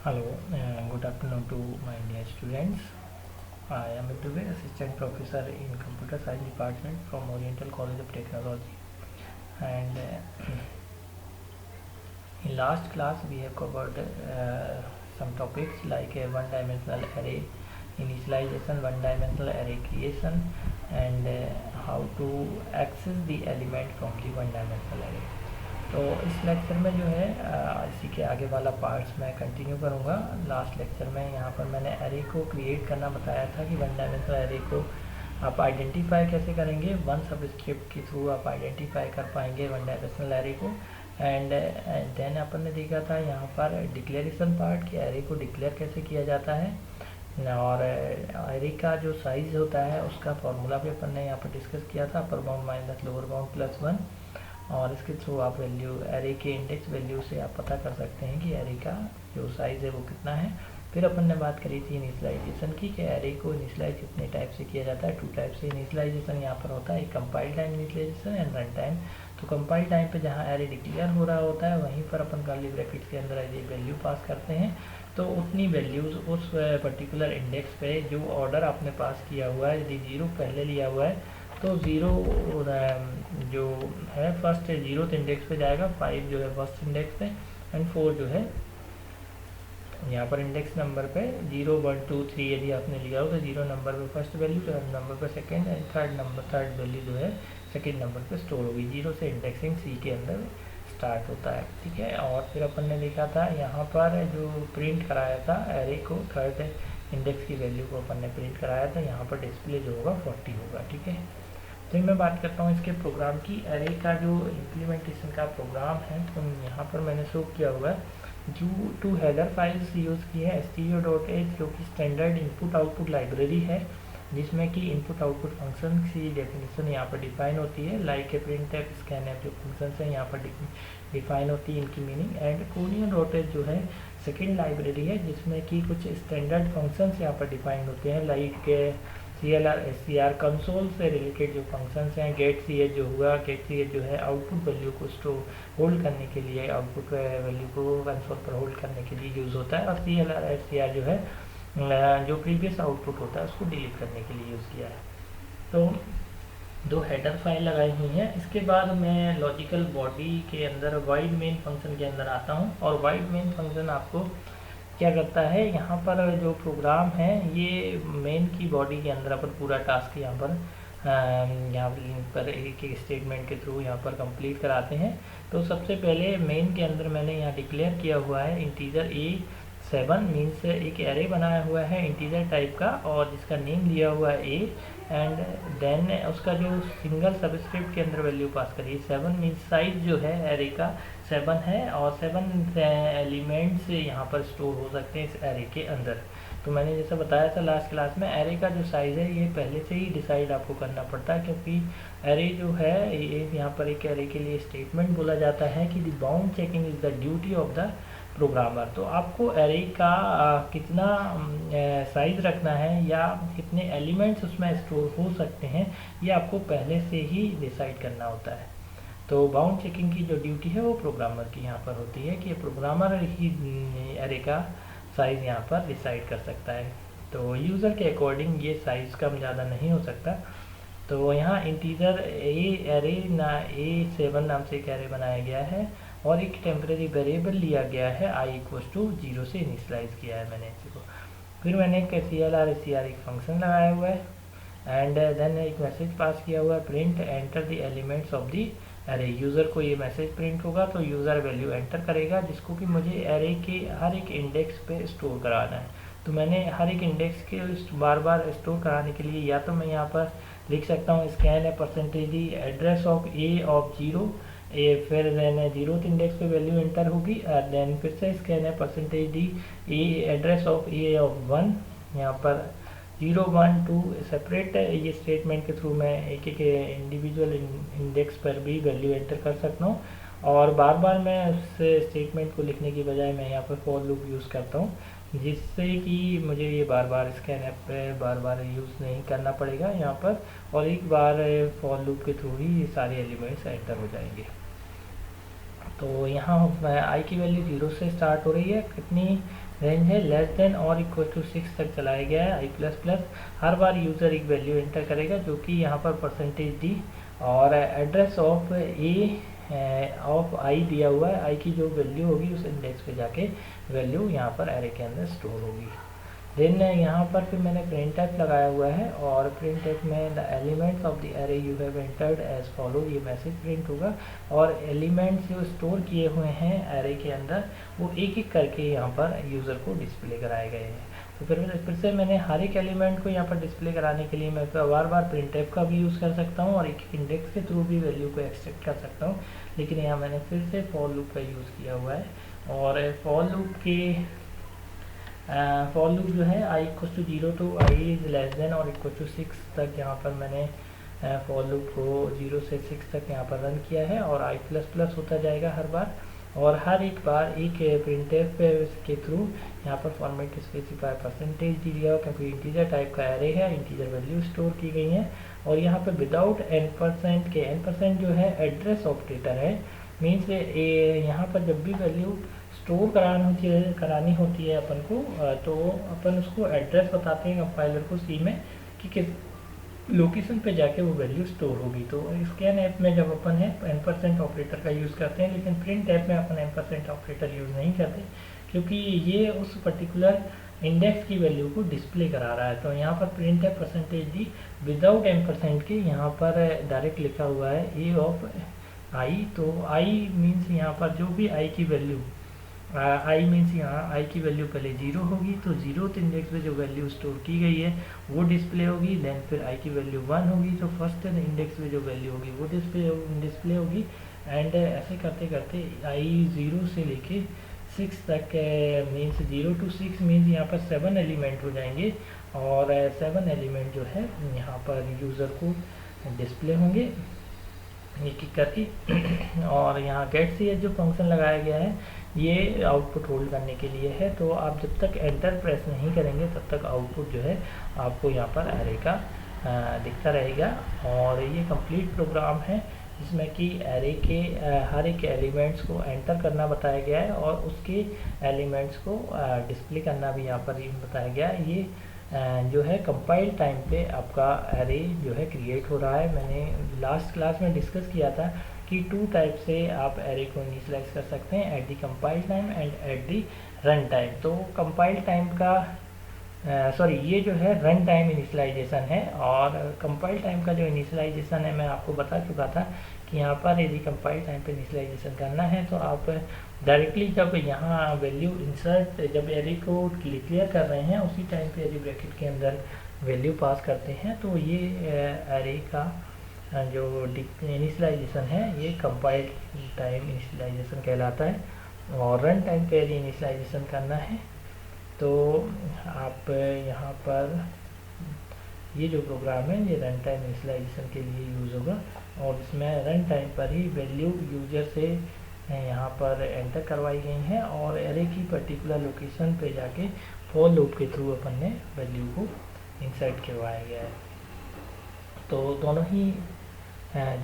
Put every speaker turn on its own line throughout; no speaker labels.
Hello, good afternoon to my dear students. I am Dubey, Assistant Professor in Computer Science Department from Oriental College of Technology. And in last class we have covered some topics like a one-dimensional array initialization, one-dimensional array creation, and how to access the element from the one-dimensional array. तो इस lecture में जो है इसी के आगे वाला parts मैं कंटिन्यू करूँगा। लास्ट लेक्चर में यहाँ पर मैंने एरे को क्रिएट करना बताया था कि वन डायमेंशनल एरे को आप आइडेंटिफाई कैसे करेंगे, वन सबस्क्रिप्ट के थ्रू आप आइडेंटिफाई कर पाएंगे वन डायमेंशनल एरे को। एंड देन अपन ने देखा था यहाँ पर डिक्लेरेशन पार्ट कि एरे को डिक्लेयर कैसे किया जाता है, और एरे का जो साइज़ होता है उसका फॉर्मूला भी अपन ने यहाँ पर डिस्कस किया था, upper bound minus lower bound plus 1, और इसके थ्रू आप वैल्यू एरे के इंडेक्स वैल्यू से आप पता कर सकते हैं कि एरे का जो साइज़ है वो कितना है। फिर अपन ने बात करी थी इनिशियलाइजेशन की कि एरे को इनिशियलाइज कितने टाइप से किया जाता है। टू टाइप से इनिशियलाइजेशन यहाँ पर होता है, एक compile time initialisation and run time. तो कंपाइल टाइम पे जहाँ एरे डिक्लेयर हो रहा होता है वहीं पर अपन कर्ली ब्रैकेट्स के अंदर एरे वैल्यू पास करते हैं, तो उतनी वैल्यूज़ उस पर्टिकुलर इंडेक्स पे जो ऑर्डर आपने पास किया हुआ है, यदि 0 पहले लिया हुआ है तो 0 जो है फर्स्ट 0th इंडेक्स पे जाएगा, 5 जो है फर्स्ट इंडेक्स पे, एंड 4 जो है यहाँ पर इंडेक्स नंबर पे 0 1 2 3 यदि आपने लिया हो तो 0 नंबर पे फर्स्ट वैल्यू, थर्ड नंबर पे सेकंड, एंड थर्ड वैल्यू जो है सेकंड नंबर पे स्टोर होगी। 0 से इंडेक्सिंग सी के अंदर स्टार्ट होता है, ठीक है। और फिर अपन ने देखा था यहाँ पर जो प्रिंट कराया था एरे को, थर्ड इंडेक्स की वैल्यू को अपन ने प्रिंट कराया था, यहाँ पर डिस्प्ले जो होगा 40 होगा, ठीक है। फिर मैं बात करता हूँ इसके प्रोग्राम की। एरे का जो इम्प्लीमेंटेशन का प्रोग्राम है तो यहाँ पर मैंने शो किया हुआ है जो 2 हेडर फाइल्स यूज़ की है, stdio.h जो कि स्टैंडर्ड इनपुट आउटपुट लाइब्रेरी है, जिसमें कि इनपुट आउटपुट फंक्शन की डेफिनेशन यहाँ पर डिफाइन होती है, लाइक ए प्रिंटफ, स्कैनफ जो फंक्शंस हैं यहाँ पर डिफाइन होती है इनकी मीनिंग। एंड कोनियन.h जो है सेकेंड लाइब्रेरी है, जिसमें कि कुछ स्टैंडर्ड फंक्शंस यहाँ पर डिफाइंड होते हैं, लाइक CLR SCR कंसोल से रिलेटेड जो फंक्शंस हैं। गेट CH जो हुआ, गेट CH जो है आउटपुट वैल्यू को स्टोर होल्ड करने के लिए, आउटपुट वैल्यू को कंसोल पर होल्ड करने के लिए यूज़ होता है, और CLR SCR जो है जो प्रीवियस आउटपुट होता है उसको डिलीट करने के लिए यूज़ किया है। तो 2 हेडर फाइल लगाई हुई हैं। इसके बाद मैं लॉजिकल बॉडी के अंदर वाइड मेन फंक्शन के अंदर आता हूँ, और वाइड मेन फंक्शन आपको क्या करता है, यहाँ पर जो प्रोग्राम है ये मेन की बॉडी के अंदर अपन पूरा टास्क यहाँ पर एक स्टेटमेंट के थ्रू यहाँ पर कंप्लीट कराते हैं। तो सबसे पहले मेन के अंदर मैंने यहाँ डिक्लेयर किया हुआ है इंटीजर A7 मीन्स एक एरे बनाया हुआ है इंटीजर टाइप का, और जिसका नेम लिया हुआ है A, एंड देन उसका जो सिंगल सबस्क्रिप्ट के अंदर वैल्यू पास करिए। 7 मीन्स साइज जो है एरे का 7 है, और 7 एलिमेंट्स यहाँ पर स्टोर हो सकते हैं इस एरे के अंदर। तो मैंने जैसा बताया था लास्ट क्लास में, एरे का जो साइज़ है ये पहले से ही डिसाइड आपको करना पड़ता है, क्योंकि एरे जो है ये यहाँ पर एक एरे के लिए स्टेटमेंट बोला जाता है कि the bound checking is the duty of the programmer. तो आपको एरे का कितना साइज़ रखना है या कितने एलिमेंट्स उसमें स्टोर हो सकते हैं ये आपको पहले से ही डिसाइड करना होता है। तो बाउंड चेकिंग की जो ड्यूटी है वो प्रोग्रामर की यहाँ पर होती है कि प्रोग्रामर ही एरे का साइज़ यहाँ पर डिसाइड कर सकता है। तो यूज़र के अकॉर्डिंग ये साइज़ कम ज़्यादा नहीं हो सकता। तो यहाँ इंटीजर एरे A7 नाम से एक एरे बनाया गया है, और एक टेम्परेरी वेरिएबल लिया गया है i=0 से इनिशियलाइज किया है मैंने इसी को। फिर मैंने एक CLR SCR एक फंक्शन लगाया हुआ है, एंड देन एक मैसेज पास किया हुआ है, print enter the elements of the array. User को ये मैसेज प्रिंट होगा तो यूज़र वैल्यू एंटर करेगा, जिसको कि मुझे एरे के हर एक इंडेक्स पे स्टोर कराना है। तो मैंने हर एक इंडेक्स के बार बार स्टोर कराने के लिए या तो मैं यहाँ पर लिख सकता हूँ स्कैन है % एड्रेस ऑफ A ऑफ 0, फिर देन 0th इंडेक्स पे वैल्यू एंटर होगी, देन फिर से स्कैन है %D A address of A of 1, यहाँ पर 0 1 2 सेपरेट ये स्टेटमेंट के थ्रू मैं एक एक इंडिविजुअल इंडेक्स पर भी वैल्यू एंटर कर सकता हूँ। और बार बार मैं उस स्टेटमेंट को लिखने की बजाय मैं यहाँ पर फॉर लूप यूज़ करता हूँ, जिससे कि मुझे ये बार बार स्कैन पे बार बार यूज़ नहीं करना पड़ेगा यहाँ पर, और एक बार फॉर लूप के थ्रू ही ये सारे एलिमेंट्स एंटर हो जाएंगे। तो यहाँ आई की वैल्यू 0 से स्टार्ट हो रही है, कितनी रेंज है, लेस देन और इक्वल टू 6 तक चलाया गया है आई प्लस प्लस। हर बार यूज़र एक वैल्यू एंटर करेगा जो कि यहाँ पर परसेंटेज डी और एड्रेस ऑफ ऑफ आई दिया हुआ है, आई की जो वैल्यू होगी उस इंडेक्स पे जाके वैल्यू यहाँ पर एरे के अंदर स्टोर होगी। देन यहाँ पर फिर मैंने प्रिंट टाइप लगाया हुआ है और प्रिंट टाइप में the elements of the array you have entered as follow, ये मैसेज प्रिंट होगा और एलिमेंट्स जो स्टोर किए हुए हैं एरे के अंदर वो एक एक करके यहाँ पर यूज़र को डिस्प्ले कराए गए हैं। तो फिर से मैंने हर एक एलिमेंट को यहाँ पर डिस्प्ले कराने के लिए मैं बार बार प्रिंट टाइप का भी यूज़ कर सकता हूँ और एक इंडेक्स के थ्रू भी वैल्यू को एक्सट्रैक्ट कर सकता हूँ, लेकिन यहाँ मैंने फिर से फॉर लूप का यूज़ किया हुआ है। और फॉर लूप जो है I equal to 0 to I is less than और इक्वल टू 6 तक यहाँ पर मैंने फॉर लूप को 0 से 6 तक यहाँ पर रन किया है और आई प्लस प्लस होता जाएगा हर बार, और हर एक बार एक प्रिंटफ के थ्रू यहाँ पर फॉर्मेट स्पेसिफाई परसेंटेज दिया क्योंकि इंटीजर टाइप का एरे है, इंटीजर वैल्यू स्टोर की गई है। और यहाँ पर विदाउट n% के n% जो है एड्रेस ऑपरेटर है, मीन्स यहाँ पर जब भी वैल्यू स्टोर करानी होती है अपन को तो अपन उसको एड्रेस बताते हैं कंपाइलर को सी में कि किस लोकेशन पे जाके वो वैल्यू स्टोर होगी। तो स्कैन ऐप में जब अपन है n% ऑपरेटर का यूज़ करते हैं, लेकिन प्रिंट ऐप में अपन n% ऑपरेटर यूज़ नहीं करते क्योंकि ये उस पर्टिकुलर इंडेक्स की वैल्यू को डिस्प्ले करा रहा है। तो यहाँ पर प्रिंट है परसेंटेज डी विदाउट n% के यहाँ पर डायरेक्ट लिखा हुआ है ए ऑफ आई। तो आई मीन्स यहाँ पर जो भी आई की वैल्यू आई मीन्स यहाँ आई की वैल्यू पहले 0 होगी तो 0th इंडेक्स पे जो वैल्यू स्टोर की गई है वो डिस्प्ले होगी। देन फिर आई की वैल्यू 1 होगी तो फर्स्ट इंडेक्स पे जो वैल्यू होगी वो डिस्प्ले होगी। एंड ऐसे करते करते आई 0 से लेके 6 तक मीन्स 0 to 6 मीन्स यहाँ पर 7 एलिमेंट हो जाएंगे और 7 एलिमेंट जो है यहाँ पर यूज़र को डिस्प्ले होंगे एक एक करके। और यहाँ गेट सी जो फंक्शन लगाया गया है ये आउटपुट होल्ड करने के लिए है, तो आप जब तक एंटर प्रेस नहीं करेंगे तब तक आउटपुट जो है आपको यहाँ पर एरे का दिखता रहेगा। और ये कंप्लीट प्रोग्राम है जिसमें कि एरे के हर एक एलिमेंट्स को एंटर करना बताया गया है और उसके एलिमेंट्स को डिस्प्ले करना भी यहाँ पर बताया गया है। ये जो है कंपाइल टाइम पे आपका एरे जो है क्रिएट हो रहा है। मैंने लास्ट क्लास में डिस्कस किया था कि 2 टाइप से आप एरे को इनिशियलाइज कर सकते हैं, at the compile time and at the run time. तो कंपाइल टाइम का ये जो है रन टाइम इनिशियलाइजेशन है और कंपाइल टाइम का जो इनिशियलाइजेशन है मैं आपको बता चुका था कि यहाँ पर यदि कंपाइल टाइम पे इनिशियलाइजेशन करना है तो आप डायरेक्टली जब यहाँ वैल्यू इंसर्ट जब एरे को क्लियर कर रहे हैं उसी टाइम पे यदि ब्रैकेट के अंदर वैल्यू पास करते हैं तो ये एरे का जो इनिशियलाइजेशन है ये कंपाइल टाइम इनिशियलाइजेशन कहलाता है। और रन टाइम पे यदि इनिशियलाइजेशन करना है तो आप यहाँ पर ये जो प्रोग्राम है ये रन टाइम इनिशियलाइजेशन के लिए यूज़ होगा और इसमें रन टाइम पर ही वैल्यू यूजर से यहाँ पर एंटर करवाई गई हैं और एरे की पर्टिकुलर लोकेशन पे जाके फॉर लूप के थ्रू अपन ने वैल्यू को इंसर्ट करवाया गया है। तो दोनों ही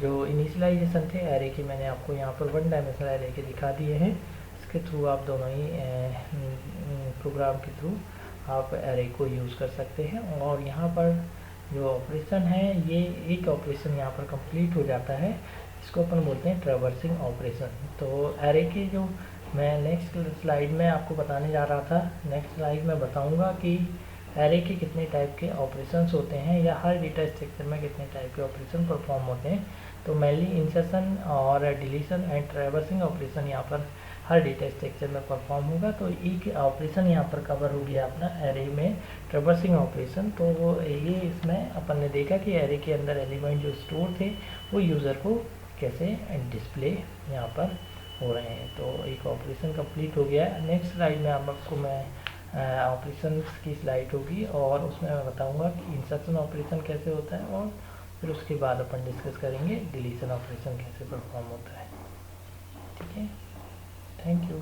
जो इनिशियलाइजेशन थे एरे के मैंने आपको यहाँ पर 1 डायमेंशनल एरे के दिखा दिए हैं। इसके थ्रू आप दोनों ही प्रोग्राम के थ्रू आप एरे को यूज़ कर सकते हैं। और यहाँ पर जो ऑपरेशन है ये एक ऑपरेशन यहाँ पर कंप्लीट हो जाता है, इसको अपन बोलते हैं ट्रैवर्सिंग ऑपरेशन। तो एरे के जो मैं नेक्स्ट स्लाइड में आपको बताने जा रहा था, नेक्स्ट स्लाइड में बताऊंगा कि एरे के कितने टाइप के ऑपरेशंस होते हैं या हर डेटा स्ट्रक्चर में कितने टाइप के ऑपरेशन परफॉर्म होते हैं। तो मेनली इंसर्शन और डिलीशन एंड ट्रैवर्सिंग ऑपरेशन यहाँ पर हर डेटा स्ट्रक्चर में परफॉर्म होगा। तो एक ऑपरेशन यहाँ पर कवर हो गया अपना एरे में ट्रैवर्सिंग ऑपरेशन। तो ये इसमें अपन ने देखा कि एरे के अंदर एलिमेंट जो स्टोर थे वो यूज़र को कैसे डिस्प्ले यहाँ पर हो रहे हैं। तो एक ऑपरेशन कंप्लीट हो गया है। नेक्स्ट स्लाइड में आपको मैं ऑपरेशन की स्लाइड होगी और उसमें मैं बताऊंगा कि इंसर्शन ऑपरेशन कैसे होता है और फिर उसके बाद अपन डिस्कस करेंगे डिलीशन ऑपरेशन कैसे परफॉर्म होता है। ठीक है, थैंक यू।